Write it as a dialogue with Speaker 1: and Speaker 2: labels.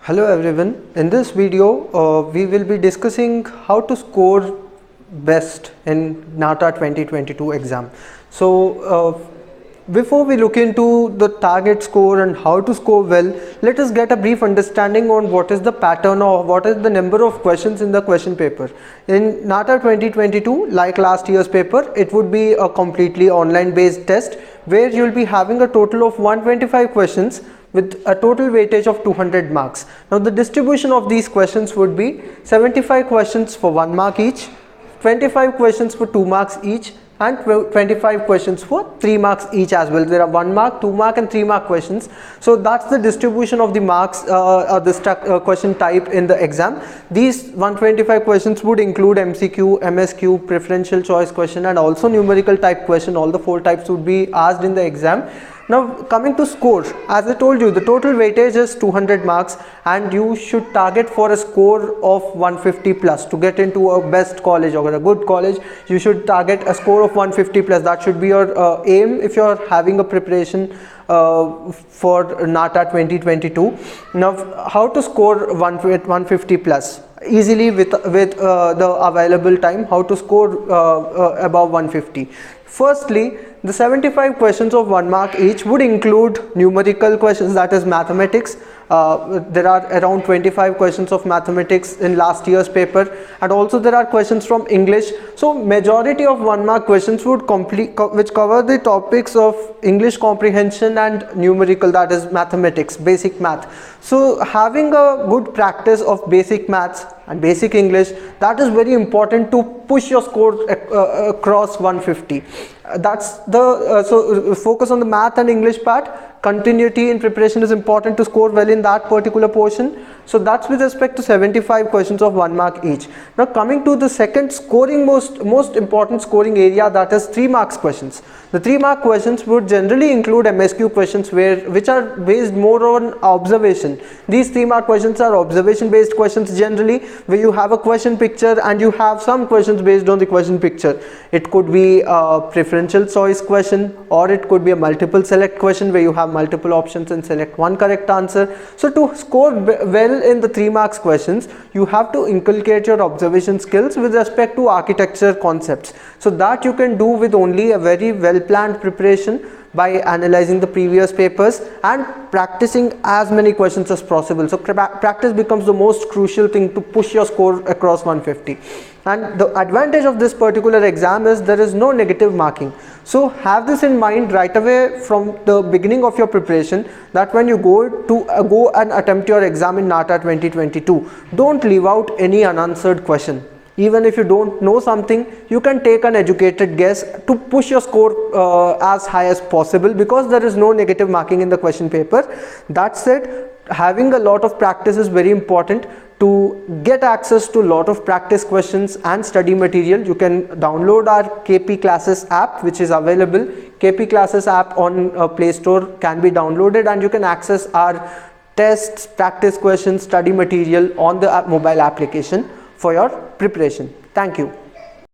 Speaker 1: Hello everyone, in this video we will be discussing how to score best in NATA 2022 exam. So before we look into the target score and how to score well, let us get a brief understanding on what is the pattern or what is the number of questions in the question paper. In NATA 2022, like last year's paper, it would be a completely online based test where you will be having a total of 125 questions with a total weightage of 200 marks. Now the distribution of these questions would be 75 questions for 1 mark each, 25 questions for 2 marks each, and 25 questions for 3 marks each as well. There are 1 mark, 2 mark and 3 mark questions. So that's the distribution of the marks question type in the exam. These 125 questions would include MCQ, MSQ, preferential choice question and also numerical type question. All the 4 types would be asked in the exam. Now coming to score, as I told you, the total weightage is 200 marks and you should target for a score of 150 plus to get into a best college or a good college. You should target a score of 150 plus. That should be your aim if you are having a preparation for NATA 2022. Now how to score 150 plus? Easily with the available time, how to score above 150. Firstly, the 75 questions of 1 mark each would include numerical questions, that is mathematics. There are around 25 questions of mathematics in last year's paper, and also there are questions from English. So majority of 1 mark questions would which cover the topics of English comprehension and numerical, that is mathematics, basic math. So having a good practice of basic maths and basic English, that is very important to push your score across 150. That's the so focus on the math and English part. Continuity in preparation is important to score well in that particular portion. So that's with respect to 75 questions of 1 mark each. Now coming to the second scoring most important scoring area, that is 3 marks questions. The 3 mark questions would generally include MSQ questions which are based more on observation. These 3 mark questions are observation based questions generally, where you have a question picture and you have some questions based on the question picture. It could be a preferential choice question, or it could be a multiple select question where you have multiple options and select one correct answer. So to score well in the 3 marks questions, you have to inculcate your observation skills with respect to architecture concepts. So that you can do with only a very well planned preparation by analyzing the previous papers and practicing as many questions as possible. So practice becomes the most crucial thing to push your score across 150. And the advantage of this particular exam is there is no negative marking. So have this in mind right away from the beginning of your preparation, that when you go and attempt your exam in NATA 2022, don't leave out any unanswered question. Even if you don't know something, you can take an educated guess to push your score as high as possible, because there is no negative marking in the question paper. That said, having a lot of practice is very important. To get access to a lot of practice questions and study material, you can download our KP Classes app, which is available. KP Classes app on Play Store can be downloaded, and you can access our tests, practice questions, study material on the mobile application for your preparation. Thank you.